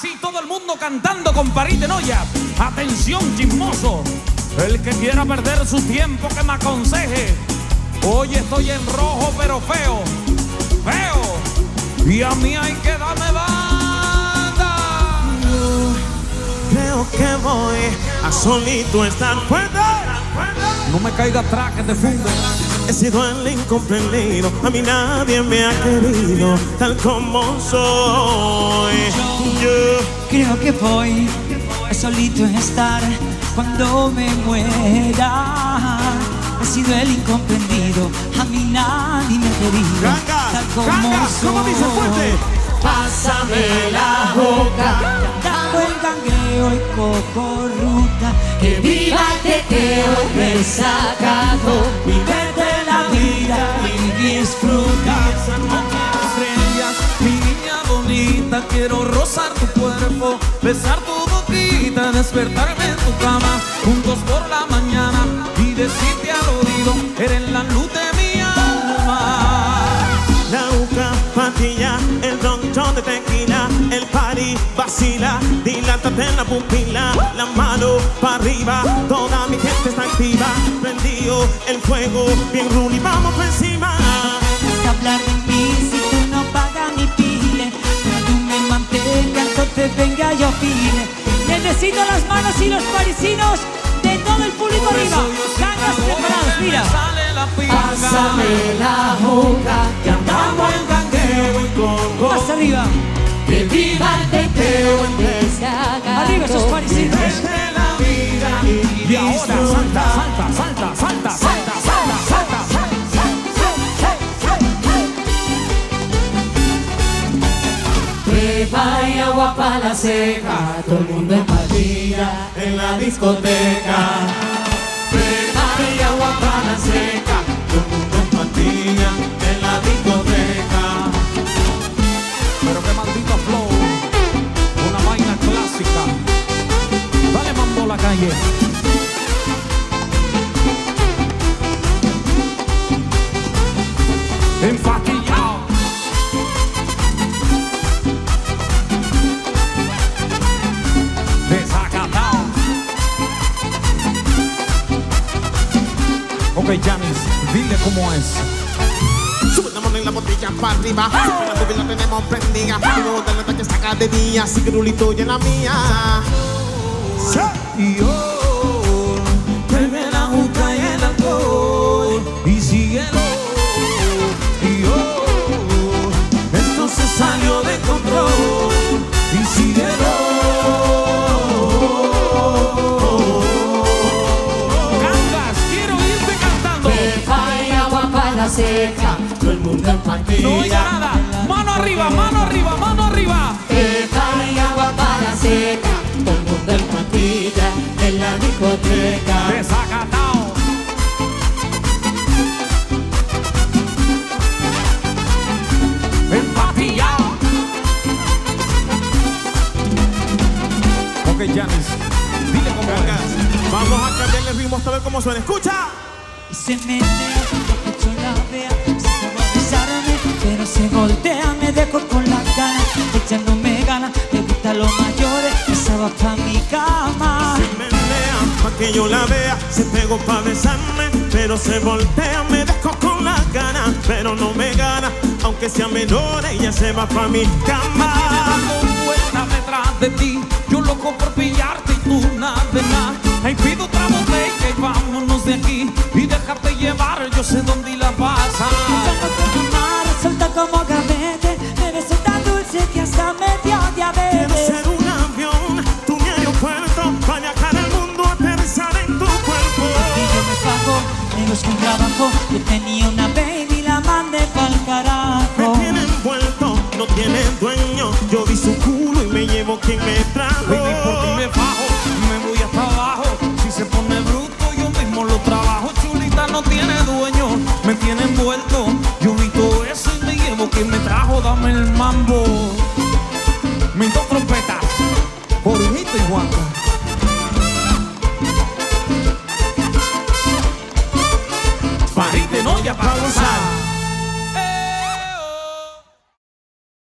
Así todo el mundo cantando con Parite Noia. Atención, chismoso. El que quiera perder su tiempo que me aconseje. Hoy estoy en rojo pero feo, feo. Y a mí hay que darme banda. Creo que voy a solito estar fuera. No me caiga atrás que te funde. He sido el incomprendido, a mí nadie me ha querido tal como soy. Yo creo que voy a solito estar cuando me muera. He sido el incomprendido, a mí nadie me ha querido tal como soy. ¿Cómo dice fuerte? Pásame la boca, dando el gangueo y cocorruta. Que viva el teteo y desacato, vivete la vida y disfruta. Esa noche de estrellas, mi niña bonita, quiero rozar tu cuerpo, besar tu boquita, despertarme en tu cama, juntos por la mañana y decirte al oído, eres la luz de mi alma. La uca, patilla, el ronchón de tequila, el party vacila, dilátate en la pupila, la mano para arriba, toda mi gente está activa, prendido el fuego, bien ruli, vamos por encima. Vas a hablar de mí si tú no pagas mi pile, pero tú me mantengas, entonces venga yo pile. Necesito las manos y los parisinos de todo el público arriba. Gangas preparados, mira. Pásame la boca, que andamos en gangueo y coco. Más arriba. Que viva el teteo en desacato. Arriba esos parisinos. Vivete la vida Y ahora salta, salta, salta, salta, salta, salta, salta. Pepa y agua para la seca, todo el mundo en patilla en la discoteca. Pepa y agua para la seca, todo el mundo en patilla en la discoteca. Pero qué maldito flow, una vaina clásica. Dale mambo a la calle. Enfatillado. Desacatado. Ok, Janis, dile cómo es. Subamos en la botella para arriba, siempre la bobina tenemos prendida, y luego de la que saca de día, así que rulito y en la mía. Y yo, bebe la juca y el alcohol y síguelo. Y yo, esto se salió de control y síguelo. Gangas, quiero irte cantando. Pepa y agua para la seca, todo el mundo en patilla. No oiga nada. Mano arriba, mano arriba, mano arriba. Pepa y agua para la seca, todo el mundo en patilla en la discoteca. Desacatao. Empatillado. Ok, Janis, dile cómo es. Vamos a cambiarle el ritmo hasta ver cómo suena. ¡Escucha! Y se menea, lo que yo la vea. Se va a besarme, pero se voltea. Me dejo con la gana, ella no me gana. Le gusta los mayores, esa va pa' mi cama. Se menea pa' que yo la vea, se pegó pa' besarme, pero se voltea, me dejo con las ganas, pero no me gana, aunque sea menor, ella se va pa' mi cama. Dando vueltas detrás de ti, yo loco por pillarte y tú nada de nada. Ahí pido otra botella y vámonos de aquí y déjate llevar, yo sé dónde la pasa. Suelta como gavete, me beso tan dulce que hasta me dio Quiero diabetes. ser un avión, tu mi aeropuerto, para viajar al mundo, aterrizar en tu cuerpo. Y yo me fajo, me busco un trabajo. Yo tenía una baby, la mandé pa'l Me carajo. tiene envuelto, no tiene dueño, yo vi su culo y me llevo quien me trajo. Baby, por ti me bajo, me voy hasta abajo. Si se pone bruto, yo mismo lo trabajo. Chulita no tiene dueño, me tiene envuelto. Yo vi todo eso y me llevo quien me trajo. Dame el mambo. Mis dos trompetas, Jorgito y Juanca. Parite Noia para gozar.